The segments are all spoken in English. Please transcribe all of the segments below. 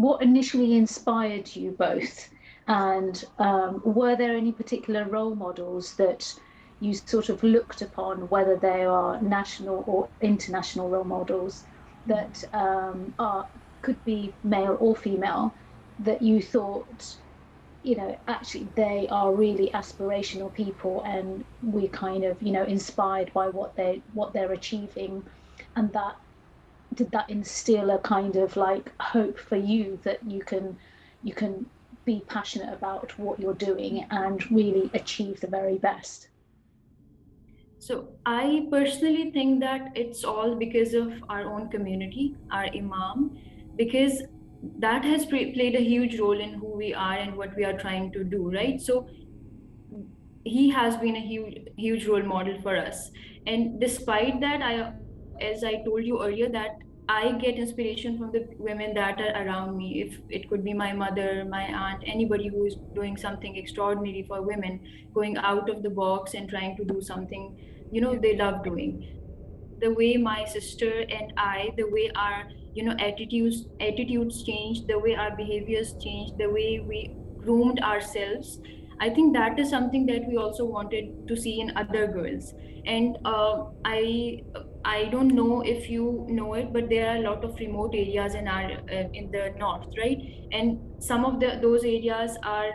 what initially inspired you both? And were there any particular role models that you sort of looked upon, whether they are national or international role models, that could be male or female, that you thought, actually they are really aspirational people, and we're kind of, inspired by what they're achieving, and that did that instill a kind of like hope for you that you can be passionate about what you're doing and really achieve the very best? So I personally think that it's all because of our own community, our imam, because that has played a huge role in who we are and what we are trying to do, right? So he has been a huge role model for us. And despite that, as I told you earlier, that I get inspiration from the women that are around me. If it could be my mother, my aunt, anybody who is doing something extraordinary for women, going out of the box and trying to do something, they love doing. The way my sister and I, the way our, attitudes changed, the way our behaviors changed, the way we groomed ourselves. I think that is something that we also wanted to see in other girls. And I don't know if you know it, but there are a lot of remote areas in our in the north, right? And some of those areas are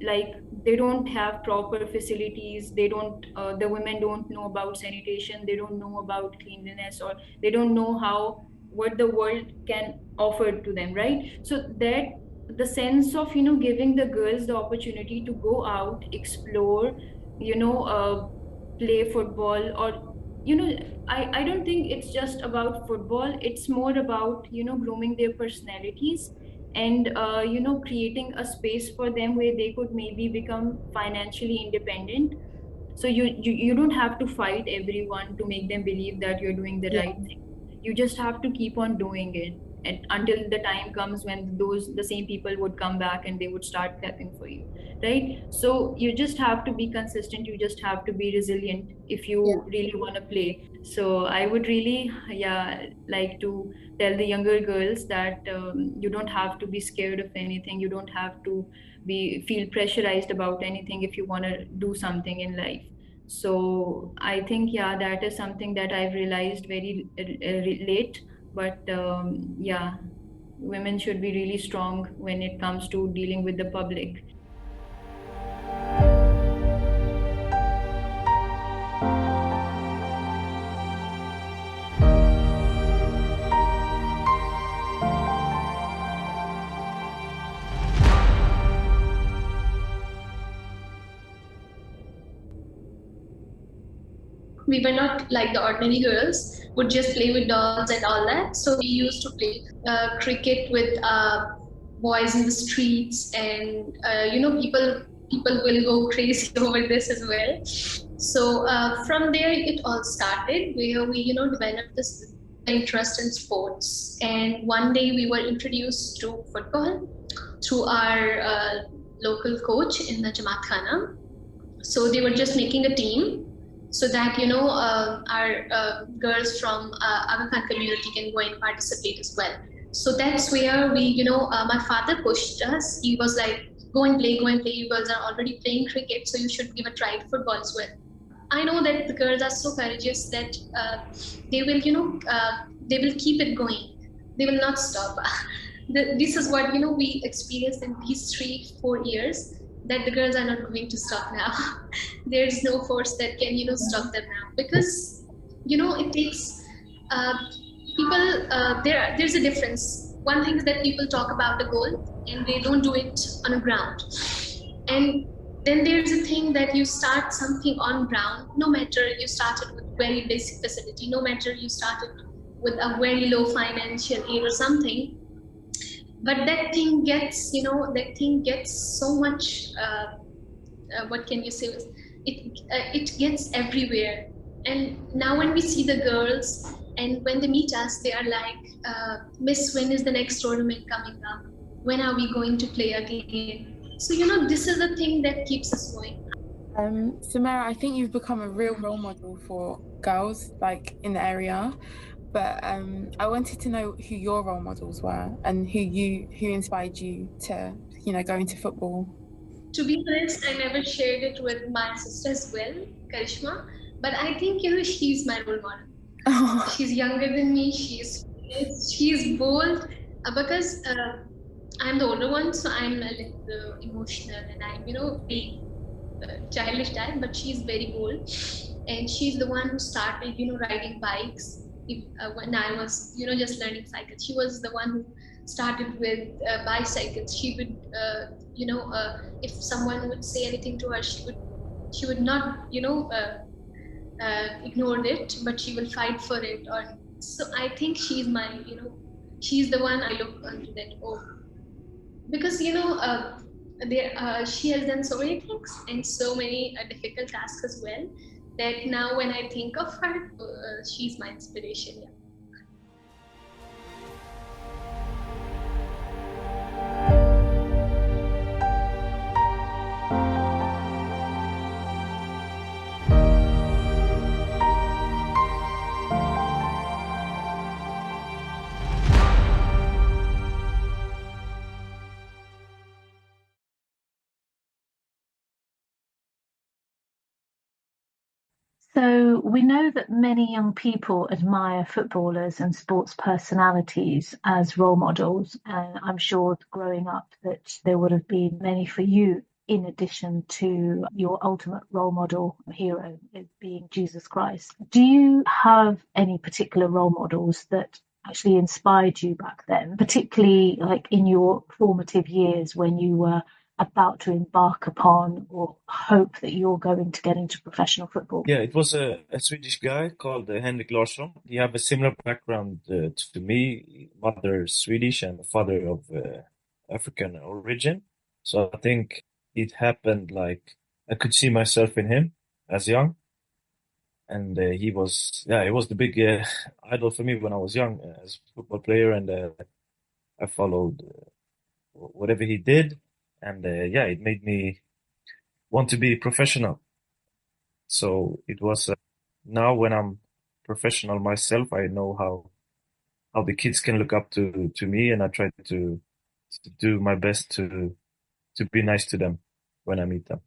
like they don't have proper facilities. They don't the women don't know about sanitation, they don't know about cleanliness, or they don't know how what the world can offer to them, right? So that the sense of giving the girls the opportunity to go out, explore, play football, or I don't think it's just about football. It's more about grooming their personalities, and creating a space for them where they could maybe become financially independent. So you don't have to fight everyone to make them believe that you're doing the right thing. You just have to keep on doing it, and until the time comes when the same people would come back and they would start clapping for you, right? So you just have to be consistent, you just have to be resilient if you really want to play. So I would really like to tell the younger girls that you don't have to be scared of anything, you don't have to feel pressurized about anything if you want to do something in life. So I think that is something that I've realized very late. But women should be really strong when it comes to dealing with the public. We were not like the ordinary girls, would just play with dolls and all that. So we used to play cricket with boys in the streets, and people will go crazy over this as well. So from there it all started, where we developed this interest in sports. And one day we were introduced to football through our local coach in the Jamaat Khana. So they were just making a team so that our girls from Aga Khan community can go and participate as well. So that's where we, my father pushed us. He was like, go and play. You girls are already playing cricket, so you should give a try to football as well. I know that the girls are so courageous that they will, they will keep it going. They will not stop. This is what we experienced in these 3-4 years, that the girls are not going to stop now. There's no force that can stop them now, because it takes people. There's a difference. One thing is that people talk about a goal and they don't do it on a ground, and then there's a thing that you start something on ground, no matter you started with very basic facility, no matter you started with a very low financial aid or something, but that thing gets so much what can you say, it gets everywhere. And now when we see the girls and when they meet us, they are like, Miss, when is the next tournament coming up? When are we going to play again? So this is the thing that keeps us going. Samara, I think you've become a real role model for girls like in the area. But I wanted to know who your role models were and who inspired you to, go into football. To be honest, I never shared it with my sister as well, Karishma. But I think she's my role model. She's younger than me. She's bold because I'm the older one, so I'm a little emotional and I'm very childish type. But she's very bold, and she's the one who started riding bikes. When I was just learning cycles, she was the one who started with bicycles. She would if someone would say anything to her, she would not ignore it, but she will fight for it. Or so I think she's the one I look onto that. Oh, because she has done so many things and so many difficult tasks as well, that now when I think of her, she's my inspiration. Yeah. So we know that many young people admire footballers and sports personalities as role models, and I'm sure growing up that there would have been many for you, in addition to your ultimate role model hero being Jesus Christ. Do you have any particular role models that actually inspired you back then, particularly like in your formative years when you were about to embark upon or hope that you're going to get into professional football? Yeah, it was a Swedish guy called Henrik Larsson. He have a similar background to me, mother Swedish and father of African origin. So I think it happened like I could see myself in him as young. And he was the big idol for me when I was young as a football player. And I followed whatever he did. And it made me want to be professional. So it was now when I'm professional myself, I know how the kids can look up to me, and I try to do my best to be nice to them when I meet them,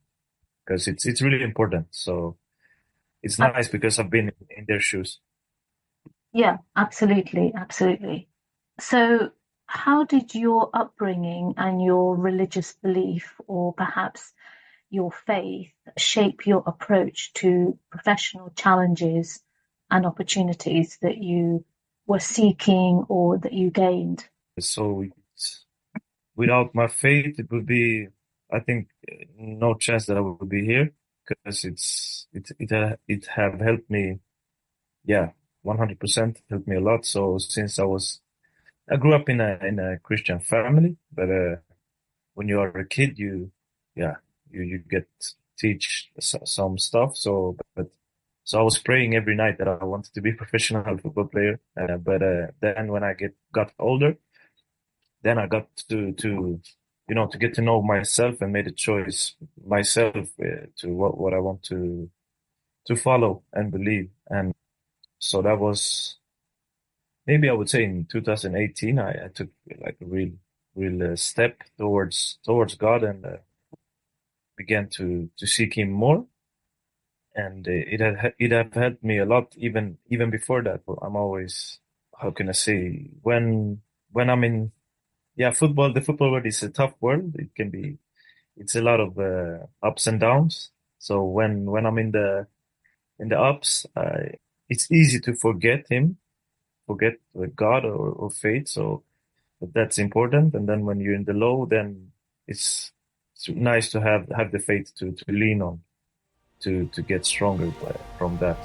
because it's really important. So it's nice because I've been in their shoes. Yeah, absolutely, absolutely. So how did your upbringing and your religious belief, or perhaps your faith, shape your approach to professional challenges and opportunities that you were seeking or that you gained? So without my faith, it would be, I think, no chance that I would be here, because it have helped me, 100% helped me a lot. So since I grew up in a Christian family, but when you are a kid, you get teach some stuff. So I was praying every night that I wanted to be a professional football player. But then when I got older, then I got to get to know myself and made a choice myself to what I want to follow and believe. And so that was, maybe I would say in 2018, I took like a real step towards God, and began to seek Him more. And it have helped me a lot even before that. I'm always, how can I say, when I'm in football, the football world is a tough world. It's a lot of ups and downs. So when I'm in the ups, it's easy to forget God or faith. So that's important. And then when you're in the low, then it's nice to have the faith to lean on, to get stronger from that.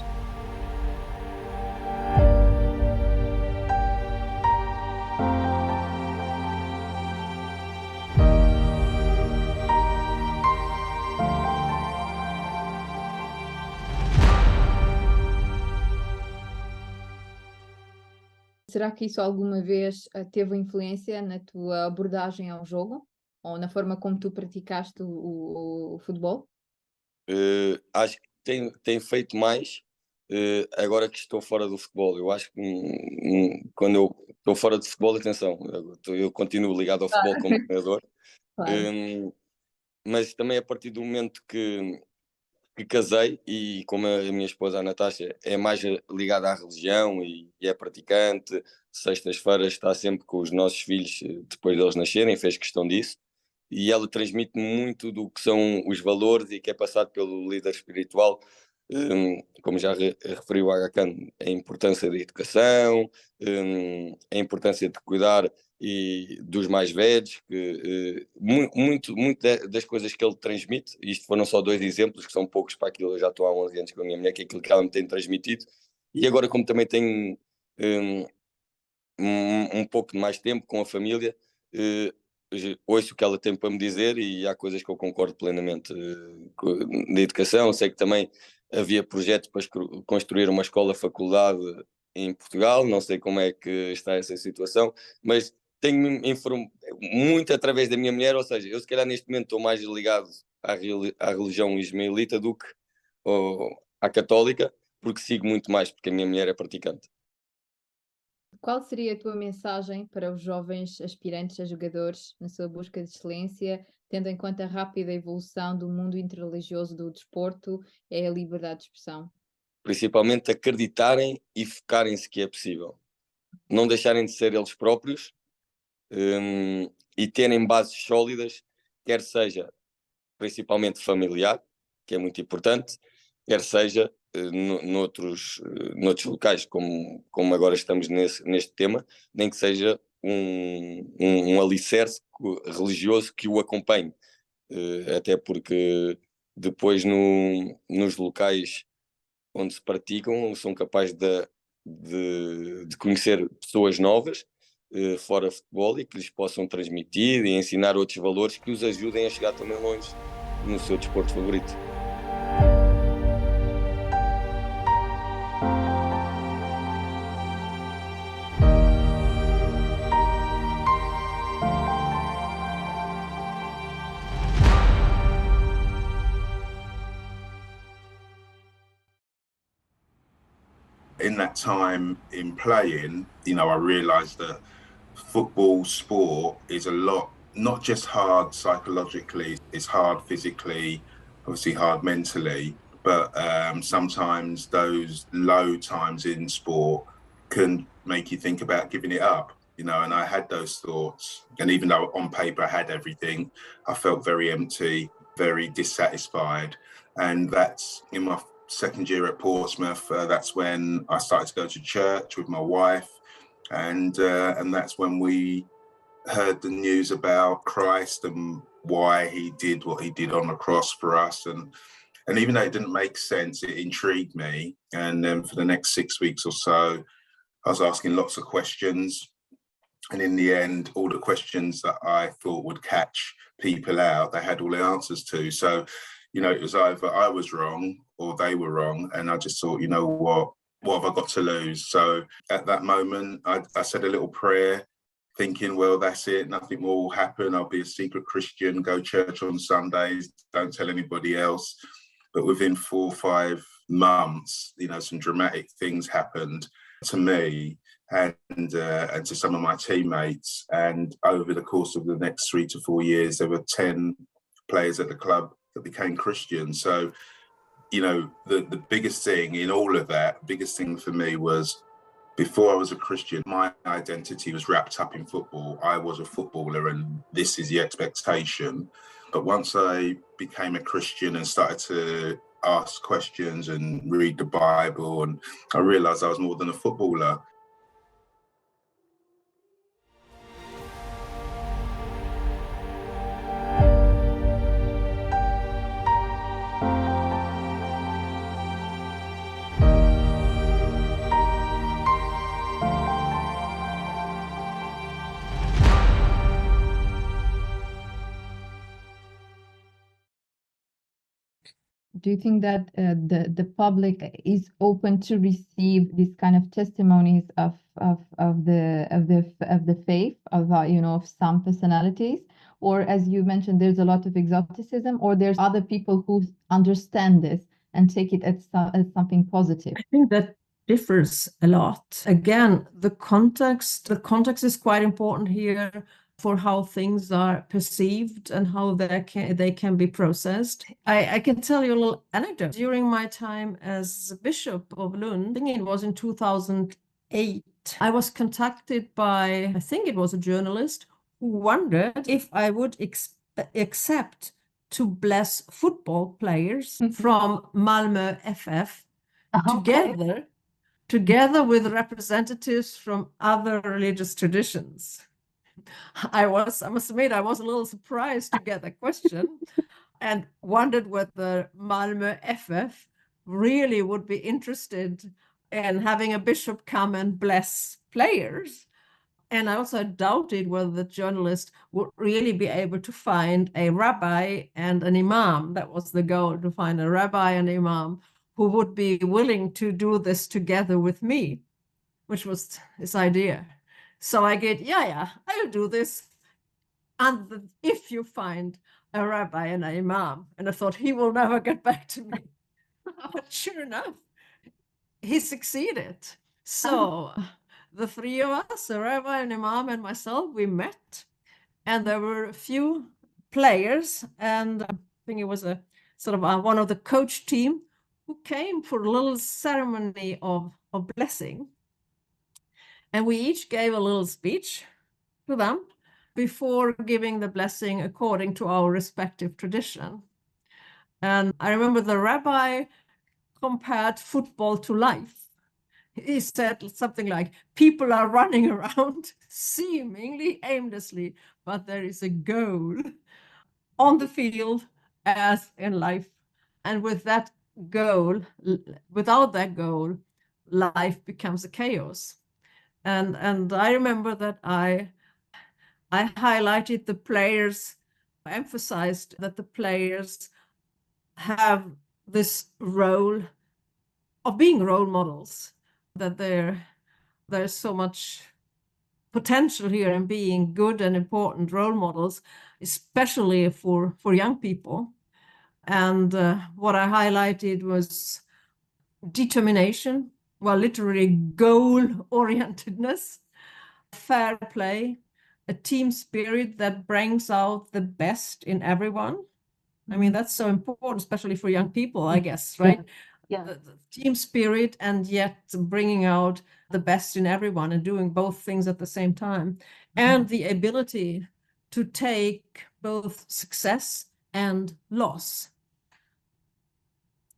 Será que isso alguma vez teve influência na tua abordagem ao jogo? Ou na forma como tu praticaste o futebol? Acho que tem feito mais, agora que estou fora do futebol. Eu acho que quando eu estou fora do futebol, atenção, eu continuo ligado ao futebol como treinador, mas também a partir do momento que casei, e como a minha esposa, a Natasha, é mais ligada à religião e é praticante, sextas-feiras está sempre com os nossos filhos depois deles nascerem, fez questão disso, e ela transmite muito do que são os valores e que é passado pelo líder espiritual, como já referiu a Aga Khan, a importância da educação, a importância de cuidar e dos mais velhos, que muito das coisas que ele transmite, isto foram só 2 exemplos, que são poucos para aquilo, eu já estou há 11 anos com a minha mulher, que é aquilo que ela me tem transmitido, e agora como também tenho um pouco de mais tempo com a família, ouço o que ela tem para me dizer e há coisas que eu concordo plenamente da educação. Sei que também havia projetos para construir uma escola-faculdade em Portugal, não sei como é que está essa situação, mas tenho-me muito através da minha mulher, ou seja, eu se calhar neste momento estou mais ligado à religião ismaelita do que à católica, porque sigo muito mais, porque a minha mulher é praticante. Qual seria a tua mensagem para os jovens aspirantes a jogadores na sua busca de excelência, tendo em conta a rápida evolução do mundo interreligioso do desporto e a liberdade de expressão? Principalmente acreditarem e focarem-se que é possível. Não deixarem de ser eles próprios, e terem bases sólidas, quer seja principalmente familiar, que é muito importante, quer seja noutros locais, como agora estamos neste tema, nem que seja um alicerce religioso que o acompanhe, até porque depois nos locais onde se praticam são capazes de conhecer pessoas novas fora futebol e que lhes possam transmitir e ensinar outros valores que os ajudem a chegar também longe no seu desporto favorito. In that time in playing, I realised that football sport is a lot, not just hard psychologically, it's hard physically, obviously hard mentally, but sometimes those low times in sport can make you think about giving it up, and I had those thoughts. And even though on paper I had everything, I felt very empty, very dissatisfied. And that's in my second year at Portsmouth, that's when I started to go to church with my wife, and that's when we heard the news about Christ and why he did what he did on the cross for us. And even though it didn't make sense, it intrigued me. And then for the next 6 weeks or so, I was asking lots of questions. And in the end, all the questions that I thought would catch people out, they had all the answers to. So, it was either I was wrong or they were wrong. And I just thought, what have I got to lose? So at that moment, I said a little prayer, thinking, well, that's it. Nothing more will happen. I'll be a secret Christian, go church on Sundays, don't tell anybody else. But within 4 or 5 months, some dramatic things happened to me and to some of my teammates. And over the course of the next 3 to 4 years, there were 10 players at the club that became Christians. So, the biggest thing in all of that, biggest thing for me was, before I was a Christian, my identity was wrapped up in football. I was a footballer and this is the expectation. But once I became a Christian and started to ask questions and read the Bible, and I realised I was more than a footballer. Do you think that the public is open to receive these kind of testimonies of the faith of some personalities, or as you mentioned, there's a lot of exoticism, or there's other people who understand this and take it as something positive? I think that differs a lot. Again, the context is quite important here for how things are perceived and how they can be processed. I can tell you a little anecdote. During my time as Bishop of Lund, I think it was in 2008, I was contacted by, I think it was a journalist, who wondered if I would accept to bless football players from Malmö FF together with representatives from other religious traditions. I must admit, I was a little surprised to get the question and wondered whether Malmö FF really would be interested in having a bishop come and bless players. And I also doubted whether the journalist would really be able to find a rabbi and an imam. That was the goal, to find a rabbi and imam who would be willing to do this together with me, which was his idea. So I get, I'll do this. And if you find a rabbi and an imam, and I thought he will never get back to me. But sure enough, he succeeded. So the three of us, a rabbi, an imam, and myself, we met. And there were a few players, and I think it was a sort of one of the coach team who came for a little ceremony of blessing. And we each gave a little speech to them before giving the blessing according to our respective tradition. And I remember the rabbi compared football to life. He said something like, people are running around seemingly aimlessly, but there is a goal on the field as in life. And with that goal, without that goal, life becomes a chaos. And I remember that I highlighted the players, emphasized that the players have this role of being role models, that there's so much potential here in being good and important role models, especially for young people. And what I highlighted was determination, well, literally goal-orientedness, fair play, a team spirit that brings out the best in everyone. I mean, that's so important, especially for young people, I guess, right? Yeah. The team spirit, and yet bringing out the best in everyone and doing both things at the same time. And the ability to take both success and loss.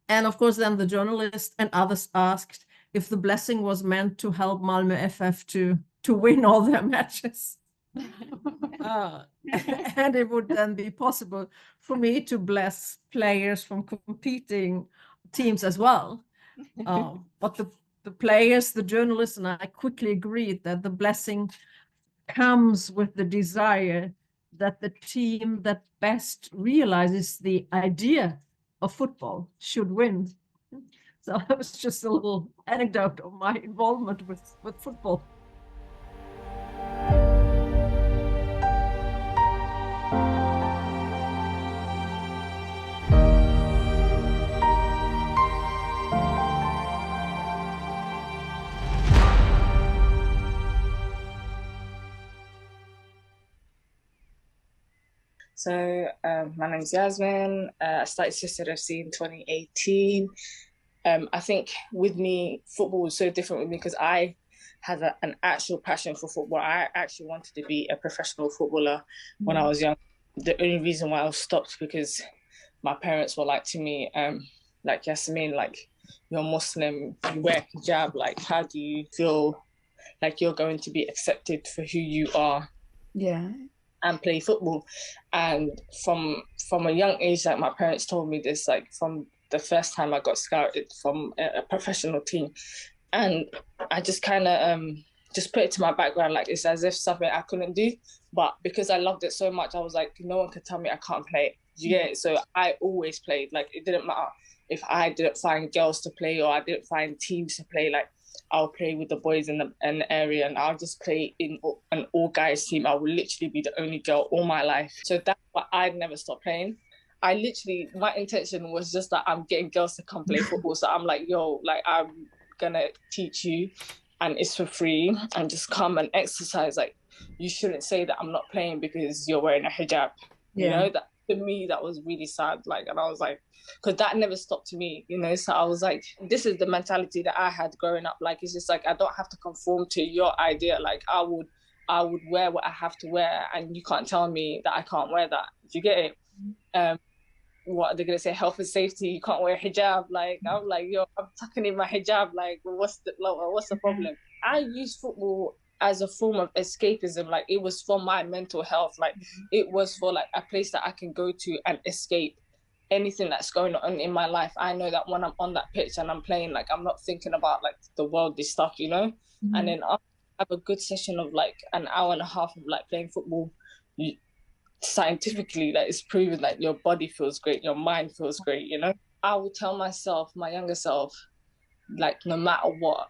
And of course, then the journalist and others asked if the blessing was meant to help Malmö FF to win all their matches. And it would then be possible for me to bless players from competing teams as well. But the players, the journalists, and I quickly agreed that the blessing comes with the desire that the team that best realizes the idea of football should win. So that was just a little anecdote of my involvement with football. So my name is Yasmin. I started Sister FC in 2018. I think with me, football was so different with me because I had an actual passion for football. I actually wanted to be a professional footballer when I was young. The only reason why I was stopped because my parents were like to me, like, Yasmin, like, you're Muslim, you wear hijab, like, how do you feel like you're going to be accepted for who you are? Yeah. And play football. And from a young age, like, my parents told me this, like, from the first time I got scouted from a professional team. And I just kind of just put it to my background, like, it's as if something I couldn't do. But because I loved it so much, I was like, no one could tell me I can't play. You get it? So I always played. Like, it didn't matter if I didn't find girls to play or I didn't find teams to play. Like, I'll play with the boys in the area, and I'll just play in an all guys team. I will literally be the only girl all my life. So that's why I'd never stop playing. I literally, my intention was just that I'm getting girls to come play football. So I'm like, yo, like, I'm gonna teach you and it's for free, and just come and exercise. Like, you shouldn't say that I'm not playing because you're wearing a hijab. You know, that to me, that was really sad. Like, and I was like, because that never stopped me, you know? So I was like, this is the mentality that I had growing up. Like, it's just like, I don't have to conform to your idea. Like, I would wear what I have to wear, and you can't tell me that I can't wear that. Do you get it? What are they gonna say? Health and safety, you can't wear hijab. Like, I'm like, yo, I'm tucking in my hijab. Like, what's the problem? I use football as a form of escapism. Like, it was for my mental health. Like, it was for like a place that I can go to and escape anything that's going on in my life. I know that when I'm on that pitch and I'm playing, like, I'm not thinking about like the worldly stuff, you know. And then after I have a good session of like an hour and a half of like playing football, scientifically that it's proven that your body feels great, your mind feels great, you know. I will tell myself, my younger self, like, no matter what,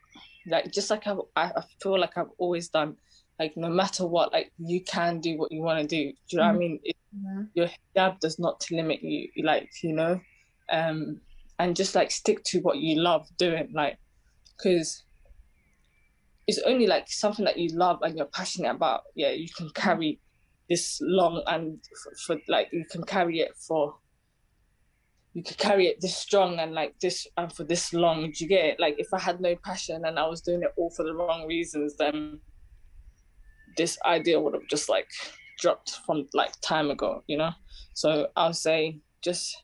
like, just like I feel like I've always done, like, no matter what, like, you can do what you want to do. Do you know what I mean? Your hijab does not limit you, like, you know. And just like stick to what you love doing, like, because it's only like something that you love and you're passionate about, yeah, you can carry this long, and for like, you can carry it this strong and like this, and for this long. Do you get it? Like, if I had no passion and I was doing it all for the wrong reasons, then this idea would have just like dropped from like time ago, you know. So I'll say, just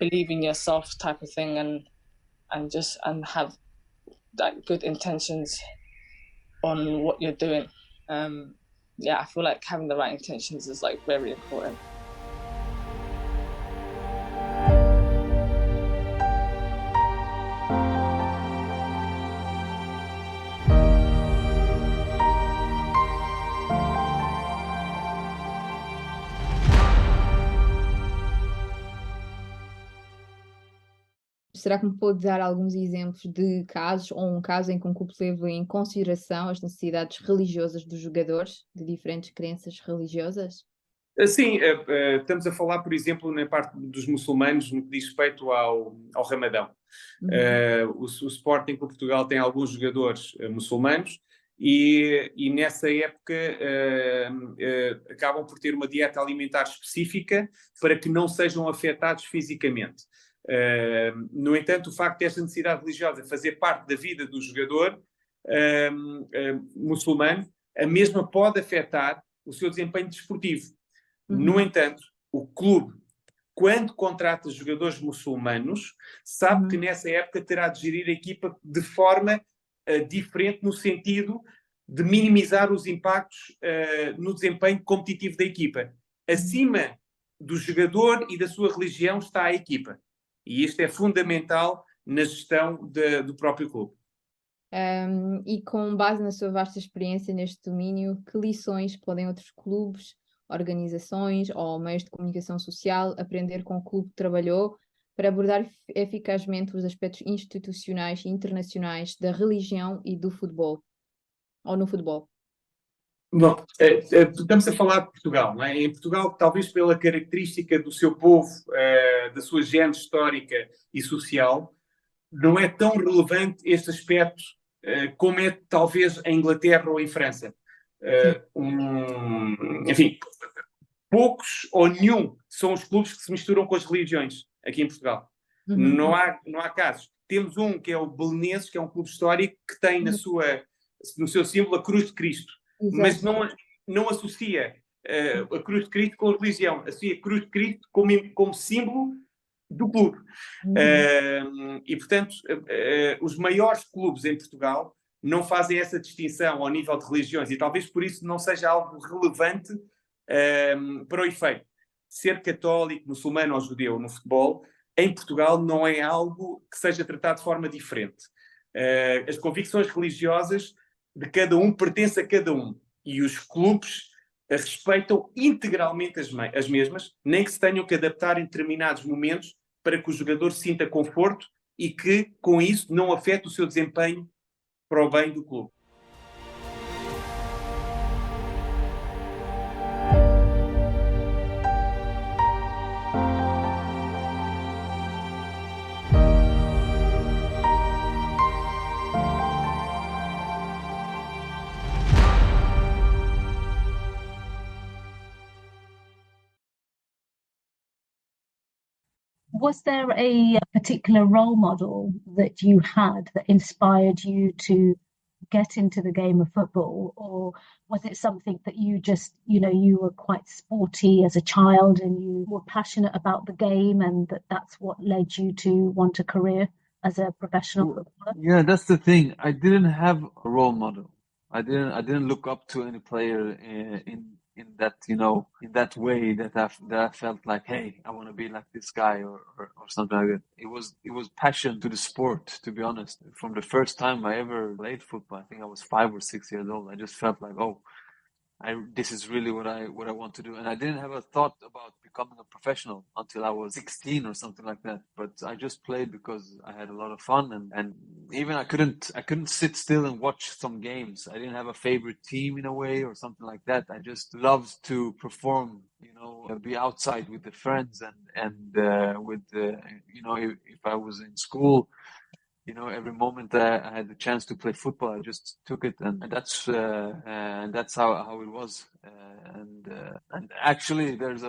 believe in yourself, type of thing, and have like good intentions on what you're doing. Yeah, I feel like having the right intentions is like very important. Será que me pode dar alguns exemplos de casos, ou um caso em que um clube leve em consideração as necessidades religiosas dos jogadores de diferentes crenças religiosas? Sim, estamos a falar, por exemplo, na parte dos muçulmanos, no que diz respeito ao Ramadão. O Sporting de Portugal tem alguns jogadores muçulmanos e nessa época acabam por ter uma dieta alimentar específica para que não sejam afetados fisicamente. No entanto, o facto desta necessidade religiosa fazer parte da vida do jogador muçulmano, a mesma pode afetar o seu desempenho desportivo. No entanto, o clube, quando contrata jogadores muçulmanos, sabe que nessa época terá de gerir a equipa de forma diferente, no sentido de minimizar os impactos no desempenho competitivo da equipa. Acima do jogador e da sua religião está a equipa. E isto é fundamental na gestão do próprio clube. E com base na sua vasta experiência neste domínio, que lições podem outros clubes, organizações ou meios de comunicação social aprender com o clube que trabalhou para abordar eficazmente os aspectos institucionais e internacionais da religião e do futebol, ou no futebol? Bom, estamos a falar de Portugal, não é? Em Portugal, talvez pela característica do seu povo, da sua gênese histórica e social, não é tão relevante este aspecto como é talvez em Inglaterra ou em França. Enfim, poucos ou nenhum são os clubes que se misturam com as religiões aqui em Portugal. Não há casos. Temos um que é o Belenenses, que é um clube histórico que tem no seu símbolo a Cruz de Cristo. Exato. Mas não associa a Cruz de Cristo com a religião, associa a Cruz de Cristo como símbolo do clube. E, portanto, os maiores clubes em Portugal não fazem essa distinção ao nível de religiões, e talvez por isso não seja algo relevante para o efeito. Ser católico, muçulmano ou judeu no futebol, em Portugal, não é algo que seja tratado de forma diferente. As convicções religiosas de cada um pertencem a cada um, e os clubes respeitam integralmente as mesmas, nem que se tenham que adaptar em determinados momentos para que o jogador sinta conforto e que, com isso, não afete o seu desempenho para o bem do clube. Was there a particular role model that you had that inspired you to get into the game of football, or was it something that you just, you were quite sporty as a child and you were passionate about the game, and that's what led you to want a career as a professional footballer? Yeah, that's the thing. I didn't have a role model. I didn't look up to any player in that, in that way that I felt like, hey, I want to be like this guy or something like that. It was passion to the sport, to be honest. From the first time I ever played football, I think I was 5 or 6 years old. I just felt like, oh, this is really what I want to do. And I didn't have a thought about becoming a professional until I was 16 or something like that. But I just played because I had a lot of fun, and even I couldn't sit still and watch some games. I didn't have a favorite team in a way or something like that. I just loved to perform, be outside with the friends and with if I was in school, every moment I had the chance to play football, I just took it, and that's how it was. And actually, there's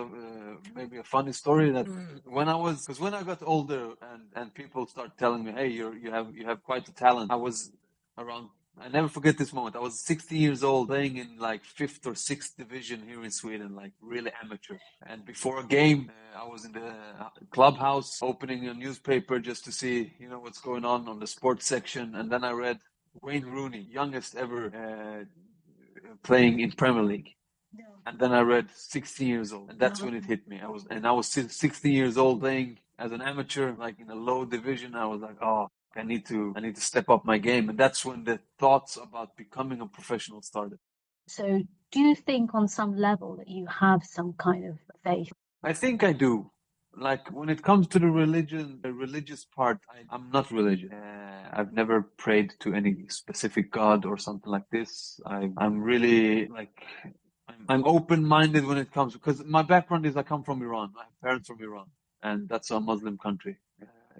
maybe a funny story that when I got older and people start telling me, hey, you have quite a talent. I was around. I never forget this moment. I was 16 years old, playing in like 5th or 6th division here in Sweden, like really amateur. And before a game, I was in the clubhouse opening a newspaper just to see, what's going on the sports section. And then I read Wayne Rooney, youngest ever playing in Premier League. And then I read 16 years old, and that's when it hit me. I was 16 years old playing as an amateur, like in a low division. I was like, oh, I need to step up my game. And that's when the thoughts about becoming a professional started. So do you think on some level that you have some kind of faith? I think I do. Like when it comes to the religious part, I'm not religious. I've never prayed to any specific God or something like this. I'm really I'm open-minded when it comes, because my background is I come from Iran. I have parents from Iran, and that's a Muslim country.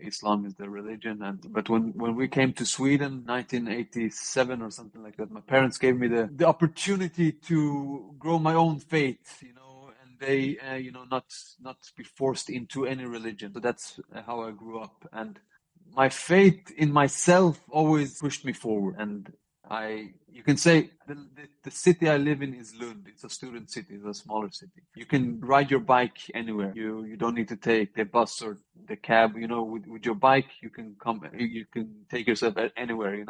Islam is the religion, but when we came to Sweden, 1987 or something like that, my parents gave me the opportunity to grow my own faith, and they, not be forced into any religion. So that's how I grew up, and my faith in myself always pushed me forward. And you can say the city I live in is Lund. It's a student city. It's a smaller city. You can ride your bike anywhere. You don't need to take the bus or the cab. With your bike, you can take yourself anywhere.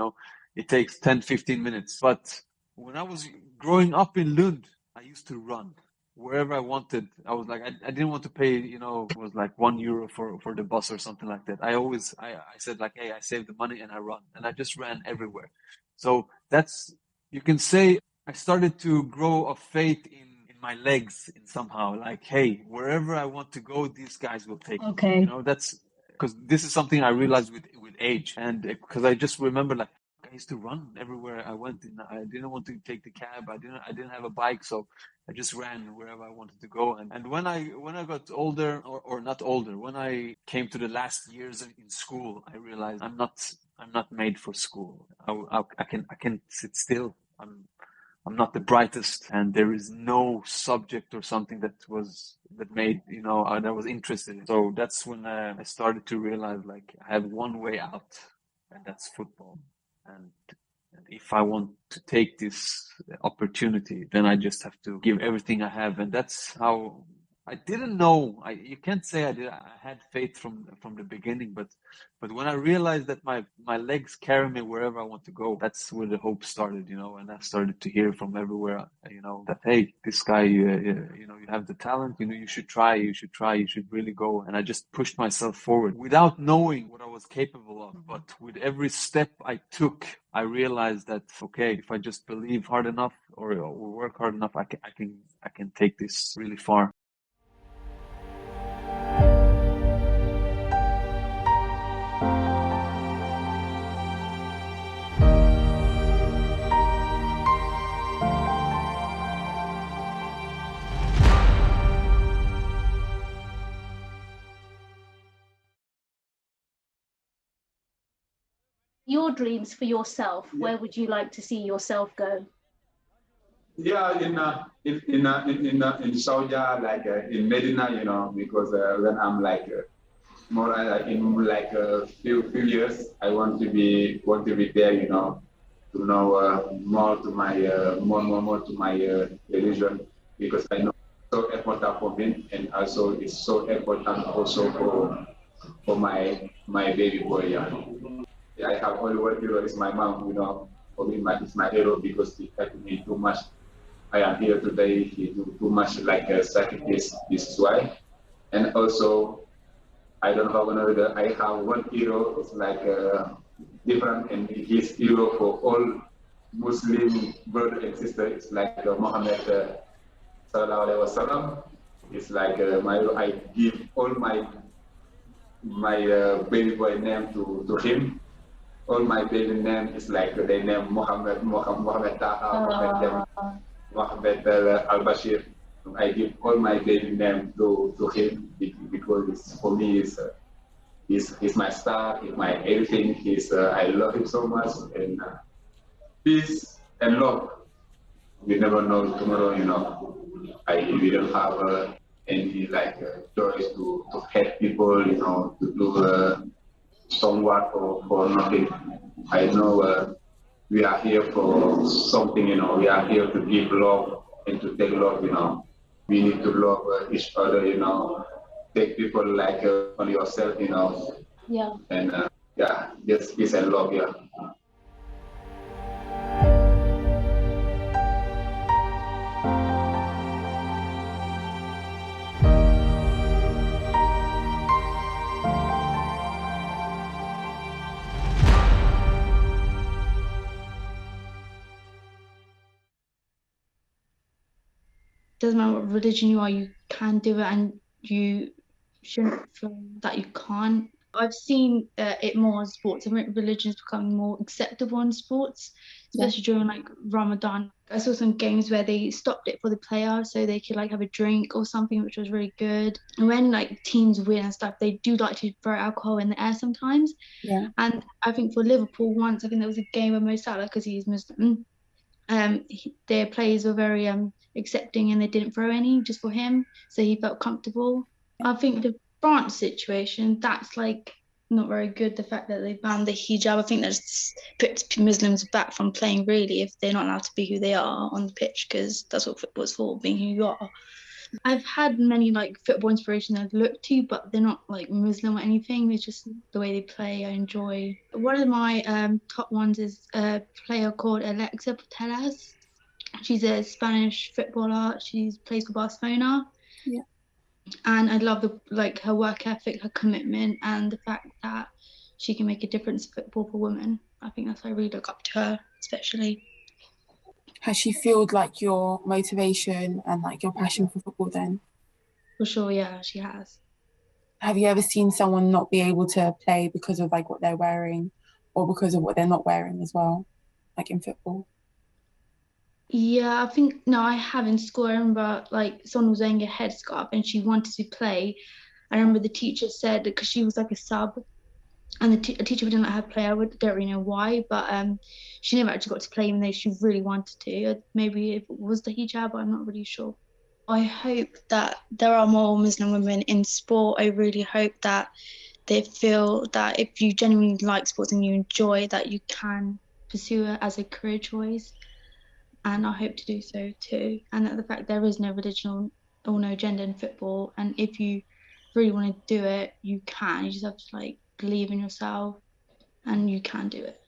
It takes 10-15 minutes. But when I was growing up in Lund, I used to run wherever I wanted. I was like, I didn't want to pay, it was like €1 for the bus or something like that. I said like, hey, I save the money and I run, and I just ran everywhere. So you can say I started to grow a faith in my legs in somehow, like, hey, wherever I want to go, these guys will take me. Okay. That's because this is something I realized with age, and because I just remember like I used to run everywhere I went, and I didn't want to take the cab. I didn't have a bike, so I just ran wherever I wanted to go. And when I got older, or not older, when I came to the last years in school, I realized I'm not made for school. I can sit still. I'm not the brightest, and there is no subject or something that made that I was interested in. So that's when I started to realize like I have one way out, and that's football. And if I want to take this opportunity, then I just have to give everything I have. And that's how I didn't know. You can't say I had faith from the beginning, but when I realized that my legs carry me wherever I want to go, that's where the hope started, and I started to hear from everywhere, that, hey, this guy, you have the talent, you should try, you should really go. And I just pushed myself forward without knowing what I was capable of. But with every step I took, I realized that, okay, if I just believe hard enough or work hard enough, I can take this really far. Your dreams for yourself, where would you like to see yourself go? Yeah, in Saudi, like in Medina, because when I'm like more in like a few years, I want to be there, you know, to know more to my more to my religion, because I know it's so important for me, and also it's so important also for my baby boy. Yeah. I have only one hero, is my mom, you know. For me, it's my hero because he helped me too much. I am here today. He do too much like sacrifice. This is why. And also, I don't have another. I have one hero. It's like different, and his hero for all Muslim brother and sister. It's like Muhammad Sallallahu Alaihi Wasallam. It's like I give all my baby boy name to him. All my baby name is like they name Muhammad Taha, Mohammed Al-Bashir. I give all my baby name to him because for me he's my star, he's my everything. I love him so much, and peace and love. We never know tomorrow, you know. We don't have any like choice to help people, you know, to do somewhat for nothing. I know we are here for something, you know. We are here to give love and to take love, you know. We need to love each other, you know. Take people like on yourself, you know. Yeah. And yeah, just peace and love, yeah. Doesn't matter what religion you are, you can do it, and you shouldn't feel that you can't. I've seen it more in sports. I think religion is becoming more acceptable in sports, especially during like Ramadan. I saw some games where they stopped it for the player so they could like have a drink or something, which was really good. And when like teams win and stuff, they do like to throw alcohol in the air sometimes. Yeah. And I think for Liverpool once, I think there was a game where Mo Salah, because he's Muslim, their players were very accepting, and they didn't throw any just for him, so he felt comfortable. I think the France situation, that's like not very good. The fact that they banned the hijab, I think that puts Muslims back from playing, really, if they're not allowed to be who they are on the pitch, because that's what football's for, being who you are. I've had many like football inspirations I've looked to, but they're not like Muslim or anything. It's just the way they play. I enjoy. One of my top ones is a player called Alexa Putellas. She's a Spanish footballer. She plays for Barcelona. Yeah. And I love her work ethic, her commitment, and the fact that she can make a difference in football for women. I think that's why I really look up to her, especially. Has she fueled like your motivation and like your passion for football then? For sure, yeah, she has. Have you ever seen someone not be able to play because of like what they're wearing, or because of what they're not wearing as well, like in football? Yeah, I think, no, I haven't scored. I remember like someone was wearing a headscarf and she wanted to play. I remember the teacher said, because she was like a sub, and a teacher didn't let her play. I don't really know why, but she never actually got to play, even though she really wanted to. Maybe if it was the hijab, I'm not really sure. I hope that there are more Muslim women in sport. I really hope that they feel that if you genuinely like sports and you enjoy, that you can pursue it as a career choice. And I hope to do so too. And that the fact there is no religion or no gender in football, and if you really want to do it, you can. You just have to like believe in yourself, and you can do it.